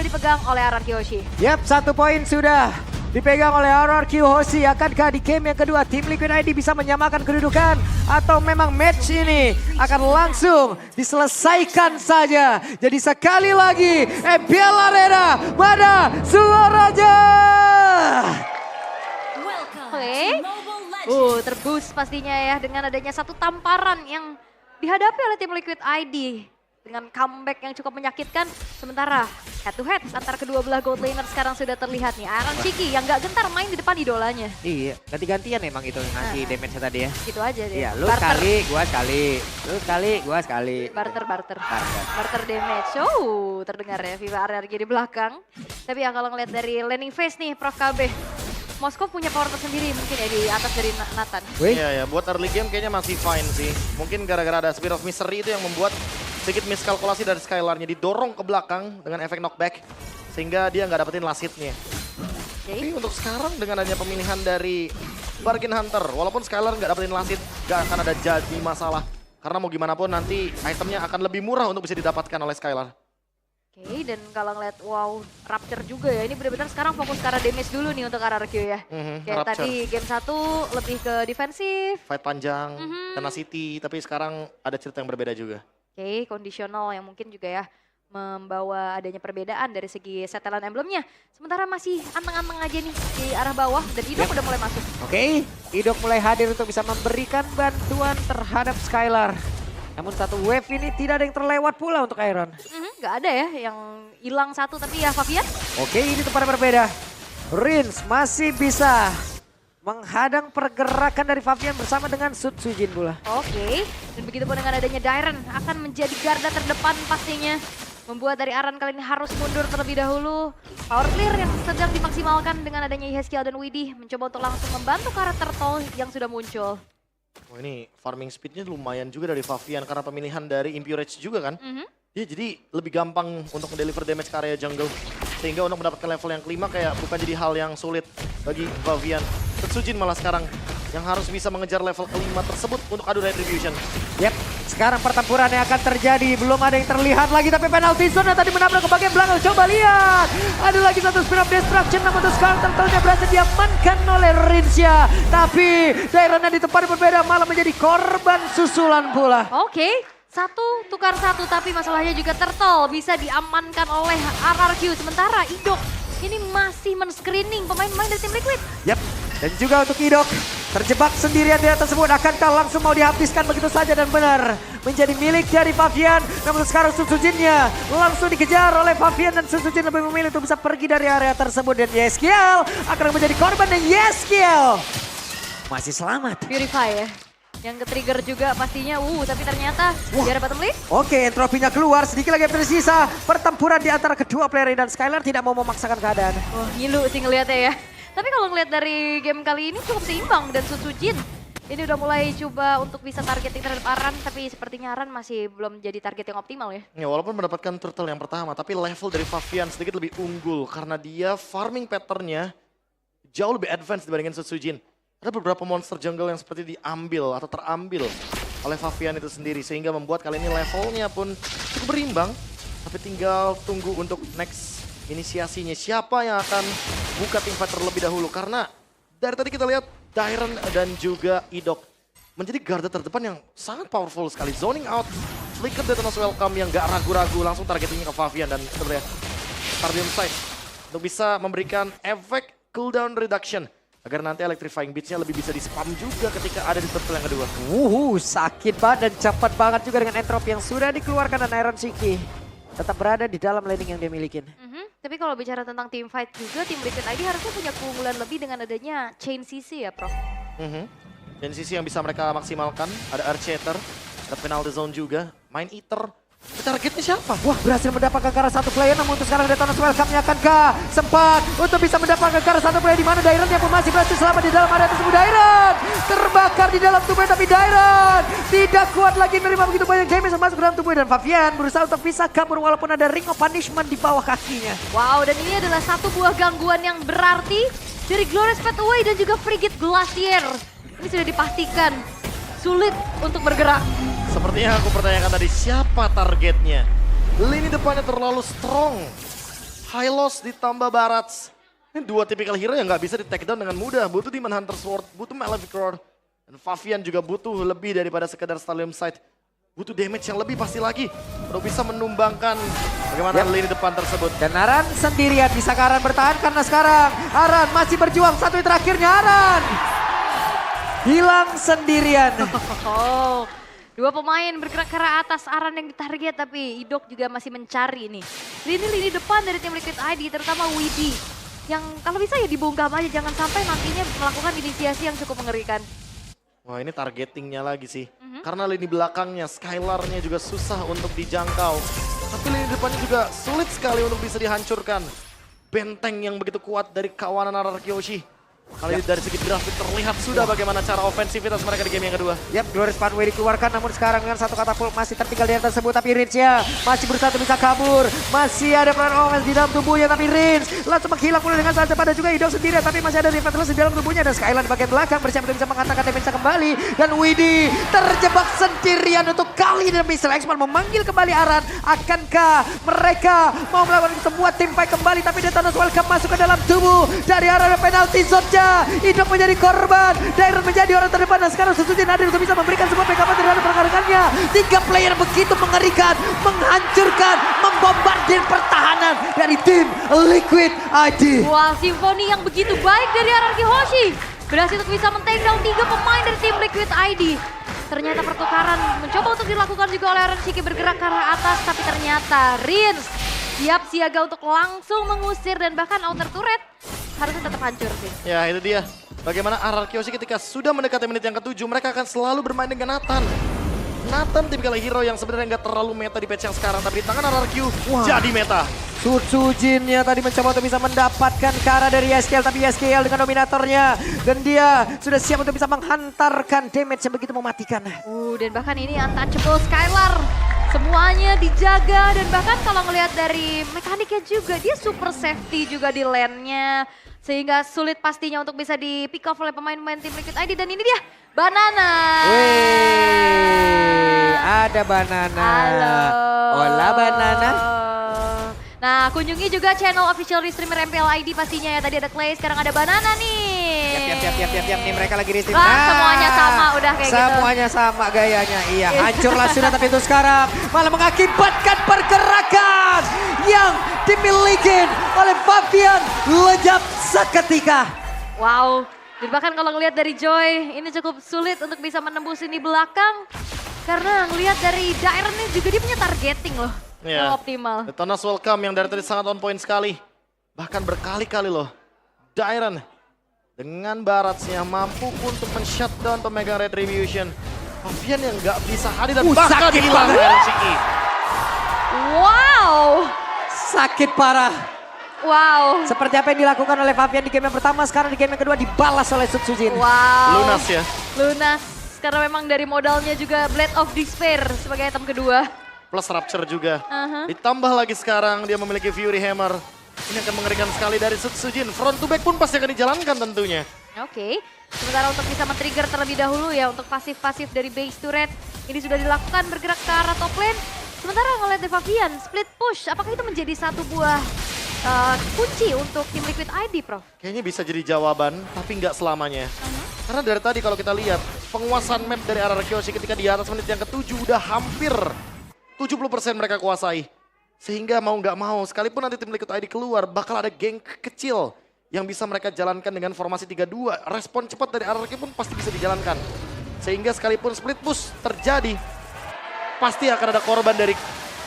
sudah dipegang oleh RRQ Hoshi. Yap, 1 poin sudah dipegang oleh RRQ Hoshi. Akankah di game yang kedua tim Liquid ID bisa menyamakan kedudukan? Atau memang match ini akan langsung diselesaikan saja? Jadi sekali lagi, EPL Arena, mana suaranya? Oke. Terbus pastinya ya dengan adanya satu tamparan yang dihadapi oleh tim Liquid ID. Dengan comeback yang cukup menyakitkan. Sementara head to head antara kedua belah gold laner sekarang sudah terlihat nih. Aaron Chiki yang gak gentar main di depan idolanya. Iya, ganti-gantian emang itu ngasih damage tadi ya. Gitu aja deh. Iya, lu Barter. sekali, gua sekali. Lu sekali, gua sekali. Barter damage. Oh, terdengar ya Viva RRQ di belakang. Tapi ya kalau ngeliat dari landing phase nih Prof KB. Moskow punya power tersendiri mungkin ya di atas dari Nathan. Iya ya, buat early game kayaknya masih fine sih. Mungkin gara-gara ada Spear of Misery itu yang membuat sedikit miskalkulasi dari Skylarnya. Didorong ke belakang dengan efek knockback. Sehingga dia nggak dapetin last hit-nya. Tapi untuk sekarang dengan adanya pemilihan dari Bargain Hunter. Walaupun Skylar nggak dapetin last hit, nggak akan ada jadi masalah. Karena mau gimana pun nanti itemnya akan lebih murah untuk bisa didapatkan oleh Skylar. Oke, dan kalau ngeliat wow Rapture juga ya, ini benar-benar sekarang fokus ke arah damage dulu nih untuk RRQ ya. Kayak Rapture. tadi game 1 lebih ke defensif. Fight panjang, tenacity, tapi sekarang ada cerita yang berbeda juga. Oke, conditional yang mungkin juga ya membawa adanya perbedaan dari segi setelan emblemnya. Sementara masih anteng-anteng aja nih di arah bawah dan Idok udah mulai masuk. Oke, Idok mulai hadir untuk bisa memberikan bantuan terhadap Skylar. Namun satu wave ini tidak ada yang terlewat pula untuk Iron. Nggak ada ya yang hilang satu tapi ya Fabian. Oke, ini tempat berbeda. Rins masih bisa menghadang pergerakan dari Fabian bersama dengan Sujin pula. Oke, dan begitu pun dengan adanya Dairen akan menjadi garda terdepan pastinya. Membuat dari Aran kali ini harus mundur terlebih dahulu. Power clear yang sedang dimaksimalkan dengan adanya Yeskiel dan Widih mencoba untuk langsung membantu karakter Tol yang sudah muncul. Oh ini farming speednya lumayan juga dari Favian karena pemilihan dari Impurage juga kan. Dia jadi lebih gampang untuk mendeliver damage ke area jungle. Sehingga untuk mendapatkan level yang kelima kayak bukan jadi hal yang sulit bagi Favian. Sujin malah sekarang yang harus bisa mengejar level kelima tersebut untuk adu retribution. Yep, sekarang pertempuran yang akan terjadi. Belum ada yang terlihat lagi tapi penalty zone yang tadi menabrak ke bagian belakang. Coba lihat. Ada lagi satu Spear of Destruction namun untuk sekarang turtle-nya berhasil diamankan oleh Rinsya. Tapi Dairen di tempat yang berbeda malah menjadi korban susulan pula. Oke, satu tukar satu tapi masalahnya juga Turtle bisa diamankan oleh RRQ. Sementara Idok ini masih men-screening pemain-pemain dari tim Liquid. Yap, dan juga untuk Idok terjebak sendirian di atas tersebut. Akankah langsung mau dihabiskan begitu saja dan benar menjadi milik dari Favian. Namun sekarang Sujinnya langsung dikejar oleh Favian dan Sujin lebih memilih untuk bisa pergi dari area tersebut. Dan Yeskiel akan menjadi korban dan Yeskiel masih selamat. Purify ya. Yang ke-trigger juga pastinya, tapi ternyata di area bottom lane. Oke, entropinya keluar, sedikit lagi yang tersisa. Pertempuran di antara kedua player dan Skylar tidak mau memaksakan keadaan. Wah, ngilu sih ngeliatnya ya. Tapi kalau ngeliat dari game kali ini cukup seimbang dan Sujin ini udah mulai coba untuk bisa targeting terhadap Aran, tapi sepertinya Aran masih belum jadi target yang optimal ya. Ya walaupun mendapatkan turtle yang pertama, tapi level dari Favian sedikit lebih unggul karena dia farming patternnya jauh lebih advance dibandingkan Sujin. Ada beberapa monster jungle yang seperti diambil atau terambil oleh Favian itu sendiri. Sehingga membuat kali ini levelnya pun cukup berimbang. Tapi tinggal tunggu untuk next inisiasinya. Siapa yang akan buka teamfight terlebih dahulu. Karena dari tadi kita lihat Dairen dan juga Idok menjadi garda terdepan yang sangat powerful sekali. Zoning out, flicker Detona's welcome yang gak ragu-ragu langsung targetingnya ke Favian. Dan sebenarnya Stardom Sight untuk bisa memberikan efek cooldown reduction. Agar nanti electrifying beats-nya lebih bisa di-spam juga ketika ada di turtle yang kedua. Sakit banget dan cepat banget juga dengan entropy yang sudah dikeluarkan dan Iron Chiki tetap berada di dalam laning yang dia milikin. Tapi kalau bicara tentang team fight juga, tim Liquid ID harusnya punya keunggulan lebih dengan adanya Chain CC ya, Prof. Dan sisi yang bisa mereka maksimalkan, ada Archater, ada Penalty Zone juga, Mind Eater. Targetnya siapa? Wah, berhasil mendapatkan ke arah satu player, namun untuk sekarang Detona's welcome-nya akankah sempat untuk bisa mendapatkan ke arah satu player, di mana Dairen yang pun masih berhasil selamat di dalam area tersebut. Dairen terbakar di dalam tubuh, tapi Dairen tidak kuat lagi menerima begitu banyak damage yang masuk ke dalam tubuh. Dan Favian berusaha untuk bisa kabur walaupun ada Ring of Punishment di bawah kakinya. Wow, dan ini adalah satu buah gangguan yang berarti dari Glorious Pathway dan juga Frigate Glacier. Ini sudah dipastikan sulit untuk bergerak. Sepertinya aku pertanyakan tadi, siapa targetnya? Lini depannya terlalu strong. Skylos ditambah Barats. Ini dua tipikal hero yang nggak bisa di take down dengan mudah. Butuh Demon Hunter Sword, butuh Malefic Roar. Dan Favian juga butuh lebih daripada sekedar Stallium Sight. Butuh damage yang lebih pasti lagi untuk bisa menumbangkan bagaimana lini depan tersebut. Dan Aran sendirian, bisa Aran bertahan karena sekarang Aran masih berjuang, satu hit terakhirnya Aran. Hilang sendirian. Oh, dua pemain bergerak ke arah atas, Aran yang ditarget tapi Idok juga masih mencari nih. Lini depan dari tim Liquid ID terutama Widi. Yang kalau bisa ya dibungkam aja, jangan sampai nantinya melakukan inisiasi yang cukup mengerikan. Wah, ini targetingnya lagi sih. Karena lini belakangnya, Skylar-nya juga susah untuk dijangkau. Tapi lini depannya juga sulit sekali untuk bisa dihancurkan. Benteng yang begitu kuat dari kawanan RRQ Hoshi. Kali ini dari segi grafik terlihat sudah bagaimana cara ofensivitas mereka di game yang kedua. Yap, Glorious Pathway dikeluarkan, namun sekarang dengan satu katapult masih tertinggal di atas tersebut. Tapi Rinsnya masih berusaha untuk bisa kabur. Masih ada peran offense di dalam tubuhnya, tapi Rins langsung menghilang pula dengan sangat cepat. Dan juga Idok sendiri, tapi masih ada Reventless di dalam tubuhnya. Dan Skyline bagian belakang bersiap untuk bisa mengatakan damage kembali. Dan Widi terjebak sendirian untuk kali ini. Mr. X-Man memanggil kembali Aran. Akankah mereka mau melakukan sebuah tim fight kembali? Tapi Detona's Welcome masuk ke dalam tubuh dari Aran, penalti zone-nya. Idok menjadi korban, Dairon menjadi orang terdepan, dan sekarang Suzujin hadir untuk bisa memberikan sebuah backup terhadap rekan-rekannya. 3 player begitu mengerikan, menghancurkan, membombardir pertahanan dari tim Liquid ID. Wah, simfoni yang begitu baik dari RRQ Hoshi. Berhasil untuk bisa men-take down 3 pemain dari tim Liquid ID. Ternyata pertukaran mencoba untuk dilakukan juga oleh Aaron Shiki bergerak ke arah atas, tapi ternyata Rins siap siaga untuk langsung mengusir dan bahkan outer turret harusnya tetap hancur sih. Ya, itu dia. Bagaimana RRQ Hoshi ketika sudah mendekati menit yang ke-7, mereka akan selalu bermain dengan Nathan. Nathan tipikal hero yang sebenarnya nggak terlalu meta di patch yang sekarang, tapi di tangan RRQ jadi meta. Sujinnya tadi mencoba untuk bisa mendapatkan ke arah dari YSKL, tapi YSKL dengan dominatornya. Dan dia sudah siap untuk bisa menghantarkan damage yang begitu mematikan. Dan bahkan ini untouchable Skylar. Semuanya dijaga dan bahkan kalau ngelihat dari mekaniknya juga dia super safety juga di lane-nya. Sehingga sulit pastinya untuk bisa di pick off oleh pemain-pemain tim Liquid ID. Dan ini dia, Banana. Wih, ada Banana. Halo. Hola Banana. Nah, kunjungi juga channel official streamer MPL ID pastinya ya. Tadi ada Clay, sekarang ada Banana nih. Yap, nih mereka lagi di stream. Semuanya sama udah kayak gitu. Semuanya sama gayanya. Iya, hancurlah sudah, tapi itu sekarang malah mengakibatkan pergerakan yang dimiliki oleh Favian lejap seketika. Wow, dan bahkan kalau ngelihat dari Joy, ini cukup sulit untuk bisa menembus ini belakang. Karena ngelihat dari Dairon ini juga dia punya targeting loh. Yang optimal. Detona's Welcome yang dari tadi sangat on point sekali. Bahkan berkali-kali loh. Dairon dengan Baratsnya mampu untuk men-shutdown pemegang Retribution. Favian yang nggak bisa hadir dan bahkan hilang dari Shiki. Wow. Sakit parah. Wow. Seperti apa yang dilakukan oleh Favian di game yang pertama, sekarang di game yang kedua dibalas oleh Sujin. Wow. Lunas ya. Lunas. Karena memang dari modalnya juga Blade of Despair sebagai item kedua. Plus Rapture juga. Ditambah lagi sekarang dia memiliki Fury Hammer. Ini akan mengerikan sekali dari Sujin. Front to back pun pasti akan dijalankan tentunya. Oke. Sementara untuk bisa men-trigger terlebih dahulu ya untuk pasif-pasif dari base turret. Ini sudah dilakukan bergerak ke arah top lane. Sementara ngeliat Favian split push. Apakah itu menjadi satu buah kunci untuk tim Liquid ID, Prof? Kayaknya bisa jadi jawaban, tapi nggak selamanya. Karena dari tadi kalau kita lihat, penguasaan map dari RRQ Hoshi ketika di atas menit yang ke-7 udah hampir 70% mereka kuasai. Sehingga mau nggak mau, sekalipun nanti tim Liquid ID keluar, bakal ada geng kecil yang bisa mereka jalankan dengan formasi 3-2. Respon cepat dari RRQ pun pasti bisa dijalankan. Sehingga sekalipun split push terjadi, pasti akan ada korban dari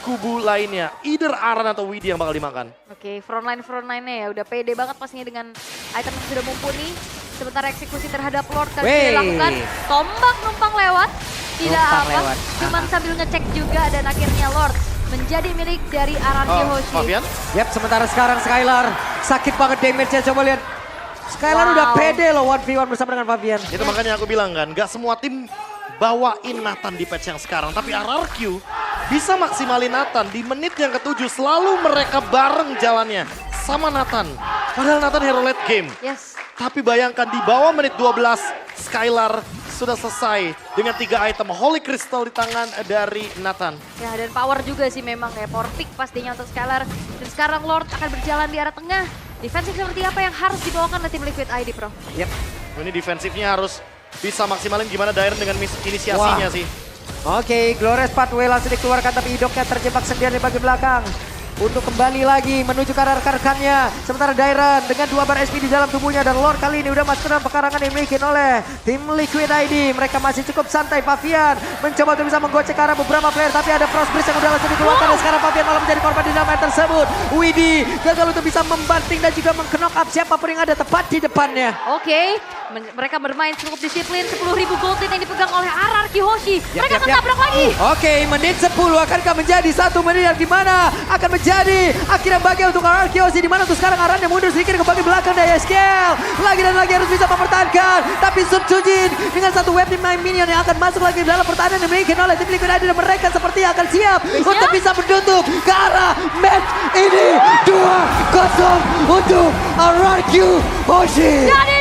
kubu lainnya. Either Aran atau Widi yang bakal dimakan. Oke, frontline-nya ya udah pede banget pastinya dengan item yang sudah mumpuni. Sementara eksekusi terhadap Lord kali ini dilakukan. Tombak numpang lewat. Tidak apa, cuman sambil ngecek juga dan akhirnya Lord menjadi milik dari RRQ Hoshi. Favian? Yap, sementara sekarang Skylar sakit banget damage-nya, coba lihat. Skylar udah pede loh 1v1 bersama dengan Favian. Itu makanya aku bilang kan, gak semua tim bawain Nathan di patch yang sekarang. Tapi RRQ bisa maksimalin Nathan di menit yang ke-7 selalu mereka bareng jalannya sama Nathan. Padahal Nathan hero late game. Yes. Tapi bayangkan di bawah menit 12 Skylar sudah selesai dengan 3 item Holy Crystal di tangan dari Nathan. Ya dan power juga sih memang ya, power pick pastinya untuk Scalar. Dan sekarang Lord akan berjalan di arah tengah. Defensif seperti apa yang harus dibawakan oleh tim Liquid ID, Bro? Yep. Ini defensifnya harus bisa maksimalin gimana Dairen dengan inisiasinya sih. Oke, Glorious Pathway langsung dikeluarkan tapi Idoknya terjebak sendirian di bagian belakang. Untuk kembali lagi menuju ke arah rekan-rekannya. Sementara Dairen dengan 2 bar SP di dalam tubuhnya. Dan Lord kali ini udah masuk dalam pekarangan yang dimiliki oleh tim Liquid ID. Mereka masih cukup santai. Favian mencoba untuk bisa menggocek ke arah beberapa player. Tapi ada Frostbridge yang udah langsung dikeluarkan. Dan sekarang Favian malah menjadi korban di dalam match tersebut. Widi gagal untuk bisa membanting dan juga meng-knock up siapapun yang ada tepat di depannya. Oke, mereka bermain cukup disiplin. 10.000 gold lead yang dipegang oleh RRQ Hoshi. Mereka akan tabrak lagi. Oke, menit 10 akankah menjadi 1 menit yang dimana akan menjadi akhirnya bagian untuk RRQ Hoshi, dimana untuk sekarang Aran yang mundur sedikit ke bagian belakang dari SKL. Lagi dan lagi harus bisa mempertahankan. Tapi Sun Sujin dengan 1 wave 5 minion yang akan masuk lagi dalam pertahanan yang dimiliki oleh tim Liquid ID. Dan mereka sepertinya akan siap untuk bisa menutup ke arah match ini. 2-0 untuk RRQ Hoshi. Dan